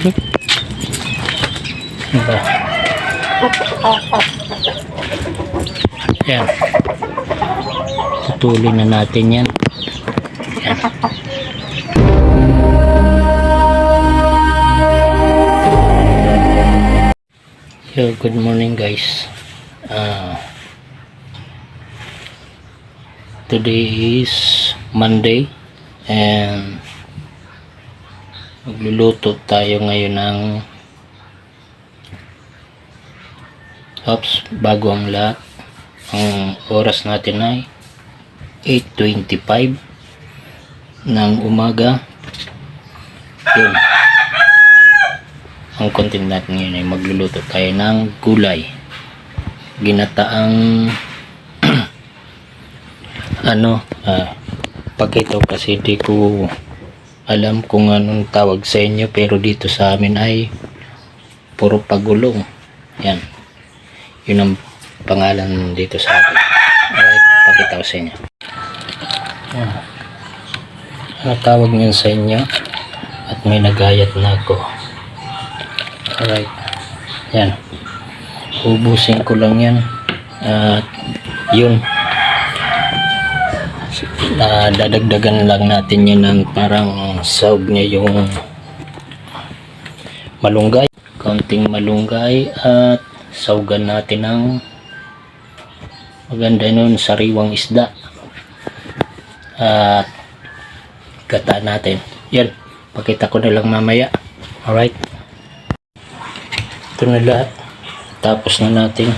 Diba? Yan. Putulin na natin yan. Yan. So, good morning guys. Today is Monday and magluluto tayo ngayon ng bago ang lahat. Ang oras natin ay 8:25 ng umaga. Yun. Ang content natin ngayon ay magluluto tayo ng gulay, ginataang pagkito, kasi di ko alam kung anong tawag sa inyo, pero dito sa amin ay puro pagulong. Yan, yun ang pangalan dito sa atin. Alright, pakita ko sa inyo. Ano tawag niyan sa inyo? At may nagayat na ako. Alright, yan, ubusin ko lang yan. At yun, dadagdagan lang natin yan ng parang sahog niya, yung malunggay, konting malunggay, at sahugan natin ng maganda nun, sariwang isda, at gata natin. Yan, pakita ko na lang mamaya. Alright, ito na lahat, tapos na natin.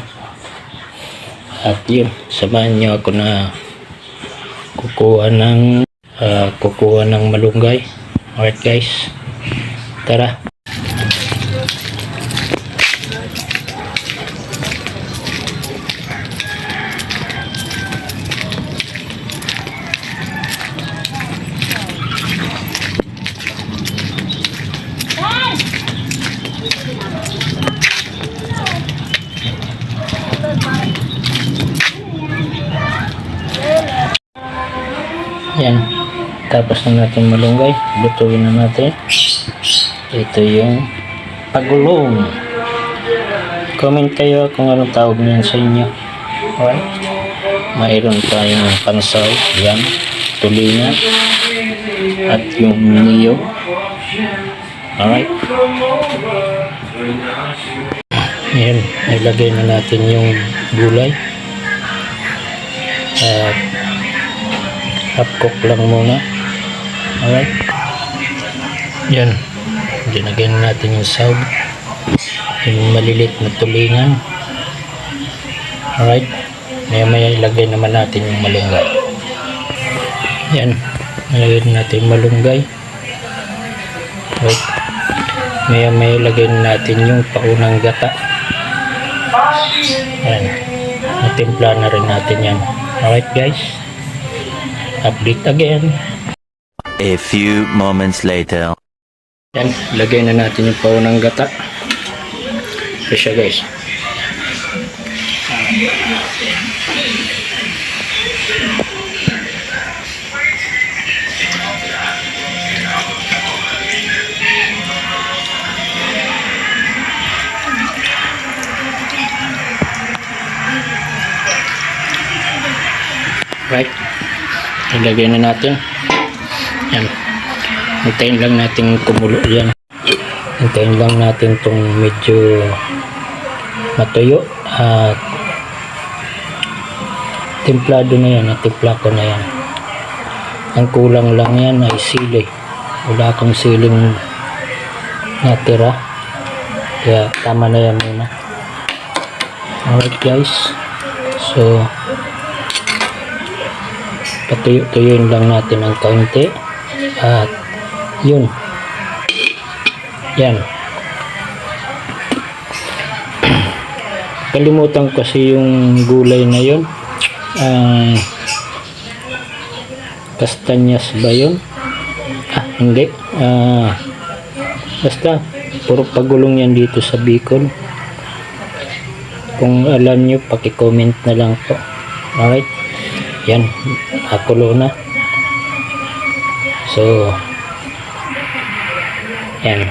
At yun, samahan nyo ako na kukuha ng malunggay. Alright guys, tara. Yan, tapos na natin malunggay, lutuin na natin. Ito yung pagulong. Comment kayo kung anong tawag niyan sa inyo. Alright, mayroon tayong pansaw, yan, tulingan, at yung niyo. Alright, yan, ilagay na natin yung gulay. At half cook lang muna. Alright, yan, dinagyan natin yung sahog, yung malilit na tulingan. Alright, maya ilagay naman natin yung malunggay. Yan, ilagay natin yung malunggay. Alright, maya ilagay natin yung paunang gata. Yan, natimpla na rin natin yan. Alright guys, update again. A few moments later. Yan, lagay na natin yung paunang gata. Ito siya guys. Right, ilagay na natin. Yan, hintayin lang natin kumulo yan. Hintayin lang natin itong medyo matuyo. At templado na yan, natimpla ko na yan. Ang kulang lang yan ay sili. Wala akong siling natira, kaya tama na yan muna. Alright guys, so patuyo-tuyuin lang natin ng kaunti. At yun, yan, kalimutan kasi yung gulay na yun, kastanyas ba yun? Hindi, basta puro pagulong yan dito sa Bicol. Kung alam nyo, paki-comment na lang po. Alright, yan, nakulo na. So yan,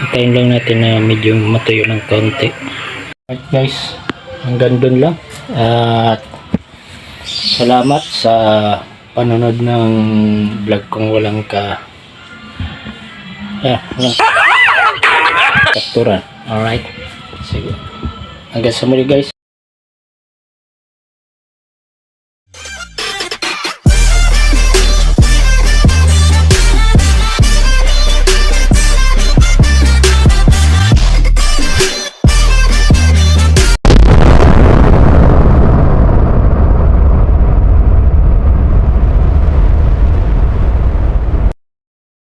Hintayin lang natin na medyo matuyo ng konti. Alright guys, hanggang dun lang. At salamat sa panonood ng vlog kong walang walang kapturan. Alright, sige. Hanggang sa muli guys.